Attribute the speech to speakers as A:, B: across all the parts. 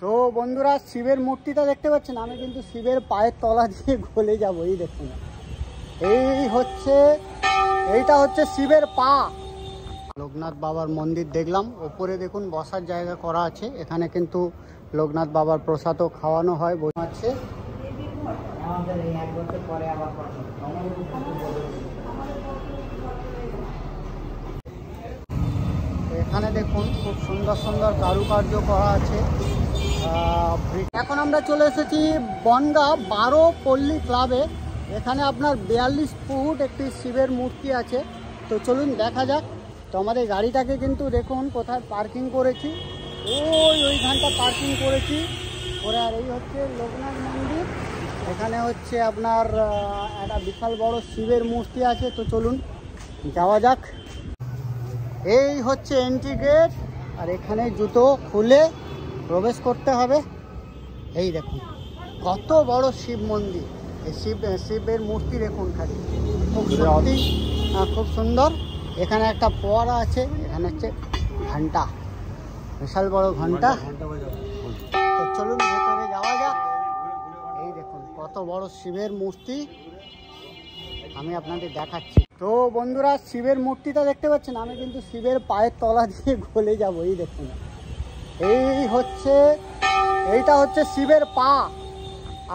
A: তো বন্ধুরা শিবের মূর্তিটা দেখতে পাচ্ছেন, আমি কিন্তু শিবের পায়ের তলা দিয়ে গলে যাবো। এই দেখুন, এইটা হচ্ছে শিবের পা। লোকনাথ বাবার মন্দির দেখলাম, ওপরে দেখুন বসার জায়গা করা আছে। এখানে কিন্তু লোকনাথ বাবার প্রসাদও খাওয়ানো হয়, বোঝাচ্ছে। এখানে দেখুন খুব সুন্দর সুন্দর কারুকার্য করা আছে। এখন আমরা চলে এসেছি বনগা 12 পল্লী ক্লাবে। এখানে আপনার 42 ফুট একটি শিবের মূর্তি আছে। তো চলুন দেখা যাক। তো আমাদের গাড়িটাকে কিন্তু দেখুন কোথায় পার্কিং করেছি, ওইখানটা পার্কিং করেছি করে। আর এই হচ্ছে লোকনাথ মন্দির। এখানে হচ্ছে আপনার একটা বিশাল বড় শিবের মূর্তি আছে। তো চলুন যাওয়া যাক। এই হচ্ছে এন্ট্রি গেট, আর এখানে জুতো খুলে প্রবেশ করতে হবে। এই দেখুন কত বড় শিব মন্দির। এই শিবের মূর্তি দেখুন খালি, খুব সুন্দর। এখানে একটা পোয়ারা আছে, এখানে হচ্ছে ঘন্টা, বিশাল বড় ঘন্টা। তো চলুন ভেতরে যাওয়া যাক। এই দেখুন কত বড় শিবের মূর্তি, আমি আপনাদের দেখাচ্ছি। তো বন্ধুরা শিবের মূর্তিটা দেখতে পাচ্ছেন, আমি কিন্তু শিবের পায়ের তলা দিয়ে গলে যাব। এই দেখুন, এইটা হচ্ছে শিবের পা,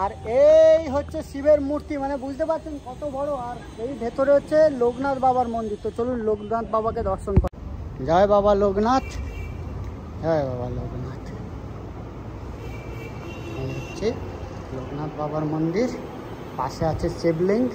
A: আর এই হচ্ছে শিবের মূর্তি। মানে বুঝতে পারছেন কত বড়। আর এই ভেতরে হচ্ছে লোকনাথ বাবার মন্দির। তো চলুন লোকনাথ বাবাকে দর্শন করি। জয় বাবা লোকনাথ, জয় বাবা লোকনাথ। এই হচ্ছে লোকনাথ বাবার মন্দির, পাশে আছে শিবলিঙ্গ।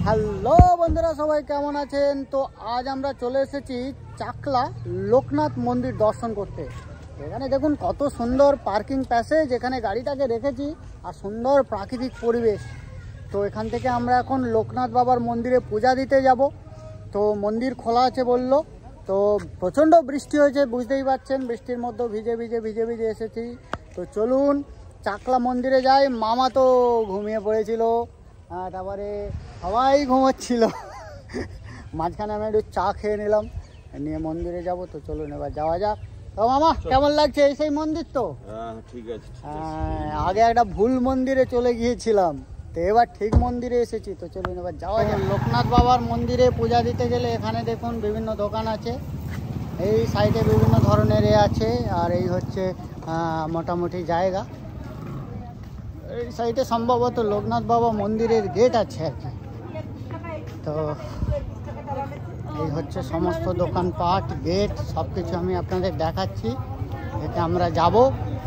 A: হ্যালো বন্ধুরা, সবাই কেমন আছেন? তো আজ আমরা চলে এসেছি চাকলা লোকনাথ মন্দির দর্শন করতে। এখানে দেখুন কত সুন্দর পার্কিং প্যাসেজ, এখানে গাড়িটাকে রেখেছি, আর সুন্দর প্রাকৃতিক পরিবেশ। তো এখান থেকে আমরা এখন লোকনাথ বাবার মন্দিরে পূজা দিতে যাব। তো মন্দির খোলা আছে বলল। তো প্রচণ্ড বৃষ্টি হয়েছে, বুঝতেই পারছেন, বৃষ্টির মধ্যে ভিজে ভিজে এসেছি। তো চলুন চাকলা মন্দিরে যাই। মামা তো ঘুমিয়ে পড়েছিল, তারপরে সবাই ঘুমোচ্ছিল। মাঝখানে আমি একটু চা খেয়ে নিলাম, নিয়ে মন্দিরে যাব। তো চলুন এবার যাওয়া যাক। তো মামা কেমন লাগছে? এই সেই মন্দির তো?
B: ঠিক আছে।
A: আগে একটা ভুল মন্দিরে চলে গিয়েছিলাম, তো এবার ঠিক মন্দিরে এসেছি। তো চলুন এবার যাওয়া যাক। লোকনাথ বাবার মন্দিরে পূজা দিতে গেলে এখানে দেখুন বিভিন্ন দোকান আছে। এই সাইডে বিভিন্ন ধরনের আছে, আর এই হচ্ছে মোটামুটি জায়গা। এই সাইডে সম্ভবত লোকনাথ বাবা মন্দিরের গেট আছে আর কি। তো এই হচ্ছে সমস্ত দোকানপাট, গেট, সব কিছু আমি আপনাদের দেখাচ্ছি। এতে আমরা যাব,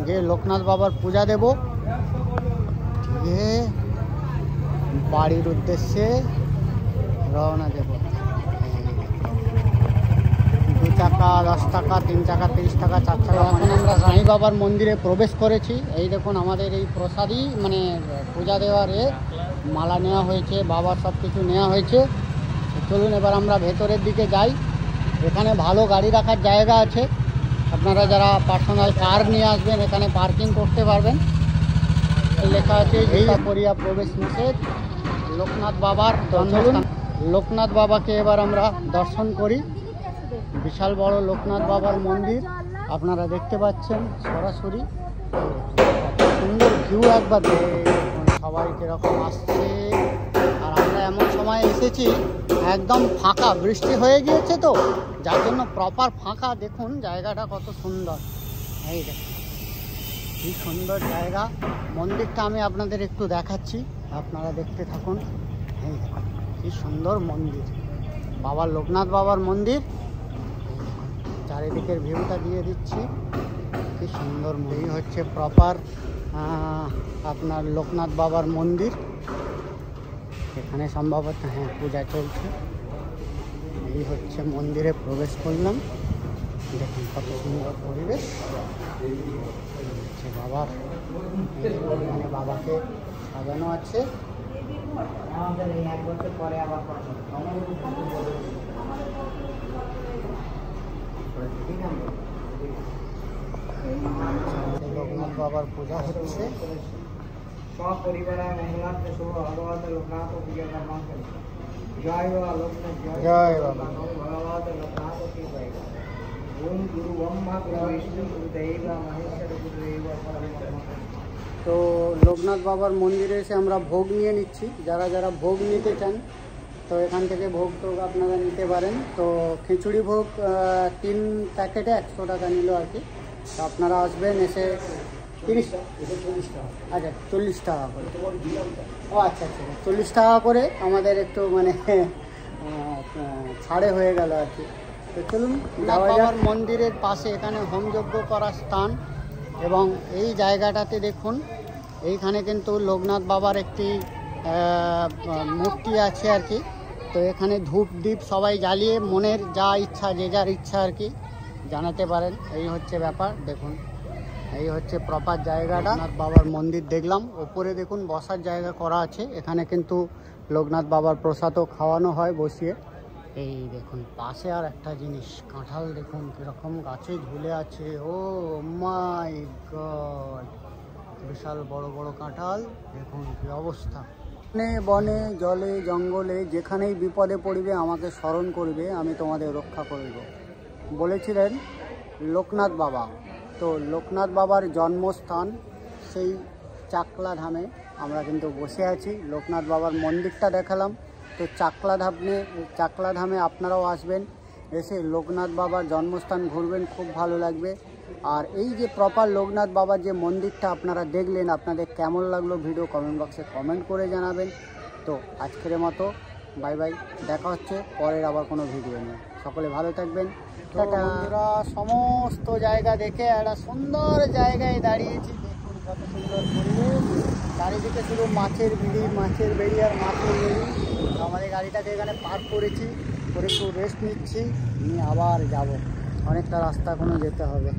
A: গিয়ে লোকনাথ বাবার পূজা দেব, দিয়ে বাড়ির উদ্দেশ্যে রওনা দেব। 2 টাকা, 10 টাকা, 3 টাকা, 30 টাকা, 4 টাকা। এখন আমরা সাই বাবার মন্দিরে প্রবেশ করেছি। এই দেখুন আমাদের এই প্রসাদী মানে পূজা দেওয়ার মালা নেওয়া হয়েছে, বাবার সব কিছু নেওয়া হয়েছে। চলুন এবার আমরা ভেতরের দিকে যাই। এখানে ভালো গাড়ি রাখার জায়গা আছে, আপনারা যারা পার্সোনাল কার নিয়ে আসবেন এখানে পার্কিং করতে পারবেন। লেখা আছে এই করিয়া প্রবেশ নিষেধ লোকনাথ বাবার। চলুন লোকনাথ বাবাকে এবার আমরা দর্শন করি। বিশাল বড় লোকনাথ বাবার মন্দির আপনারা দেখতে পাচ্ছেন সরাসরি। সুন্দর ভিউ একবার সবাই কিরকম আসছে। আর আমরা এমন সময় এসেছি একদম ফাঁকা, বৃষ্টি হয়ে গিয়েছে তো যার জন্য প্রপার ফাঁকা। দেখুন জায়গাটা কত সুন্দর। এই দেখুন কি সুন্দর জায়গা। মন্দিরটা আমি আপনাদের একটু দেখাচ্ছি, আপনারা দেখতে থাকুন। এই দেখুন কি সুন্দর মন্দির, বাবার লোকনাথ বাবার মন্দির। চারিদিকের ভিউটা দিয়ে দিচ্ছি, কি সুন্দর। এই হচ্ছে প্রপার আপনার লোকনাথ বাবার মন্দির। এখানে সম্ভবত পূজা চলছে। এই হচ্ছে মন্দিরে প্রবেশ করলাম, দেখুন কত সুন্দর পরিবেশ। হচ্ছে বাবার, মানে বাবাকে সাজানো আছে। লোকনাথ বাবার পূজা হচ্ছে। জয় বাবা। তো লোকনাথ বাবার মন্দিরে এসে আমরা ভোগ নিয়ে নিচ্ছি। যারা যারা ভোগ নিতে চান তো এখান থেকে ভোগ টোগ আপনারা নিতে পারেন। তো খিচুড়ি ভোগ 3 প্যাকেটে 100 টাকা নিল আর কি। তো আপনারা আসবেন, এসে 30 আচ্ছা 40 টাকা করে। ও আচ্ছা আচ্ছা 40 টাকা করে আমাদের একটু মানে ছাড়ে হয়ে গেল আর কি। তো চলুন, বাবার মন্দিরের পাশে এখানে হোমযজ্ঞ করার স্থান, এবং এই জায়গাটাতে দেখুন এইখানে কিন্তু লোকনাথ বাবার একটি মূর্তি আছে আর কি। তো এখানে ধূপ দ্বীপ সবাই জ্বালিয়ে মনের যা ইচ্ছা, যে যার ইচ্ছা আর কি জানাতে পারেন। এই হচ্ছে ব্যাপার। দেখুন এই হচ্ছে প্রপার জায়গাটা। লোকনাথ বাবার মন্দির দেখলাম, ওপরে দেখুন বসার জায়গা করা আছে। এখানে কিন্তু লোকনাথ বাবার প্রসাদও খাওয়ানো হয় বসিয়ে। এই দেখুন পাশে আর একটা জিনিস, কাঁঠাল দেখুন কীরকম গাছে ঝুলে আছে। ও মাই গড, বিশাল বড় বড় কাঁঠাল, দেখুন কী অবস্থা। বনে বনে জলে জঙ্গলে যেখানেই বিপদে পড়বে আমাকে স্মরণ করবে, আমি তোমাদের রক্ষা করব, বলেছিলেন লোকনাথ বাবা। তো লোকনাথ বাবার জন্মস্থান সেই চাকলা ধামে আমরা কিন্তু বসে আছি। লোকনাথ বাবার মন্দিরটা দেখালাম। তো চাকলা ধামে আপনারাও আসবেন, এসে লোকনাথ বাবার জন্মস্থান ঘুরবেন, খুব ভালো লাগবে। আর এই যে প্রপার লোকনাথ বাবার যে মন্দিরটা আপনারা দেখলেন, আপনাদের কেমন লাগলো ভিডিও কমেন্ট বক্সে কমেন্ট করে জানাবেন। তো আজকের মতো বাই বাই, দেখা হচ্ছে পরের আবার কোনো ভিডিও নিয়ে। সকলে ভালো থাকবেন, টাটা। আমরা সমস্ত জায়গা দেখে একটা সুন্দর জায়গায় দাঁড়িয়েছি। দেখুন কত সুন্দর পরিবেশ, চারিদিকে শুধু মাছের বেড়ি আর মাছের বেড়ি। আমাদের গাড়িটাকে এখানে পার্ক করেছি, করে একটু রেস্ট নিচ্ছি, নিয়ে আবার যাব। অনেকটা রাস্তা এখনো যেতে হবে।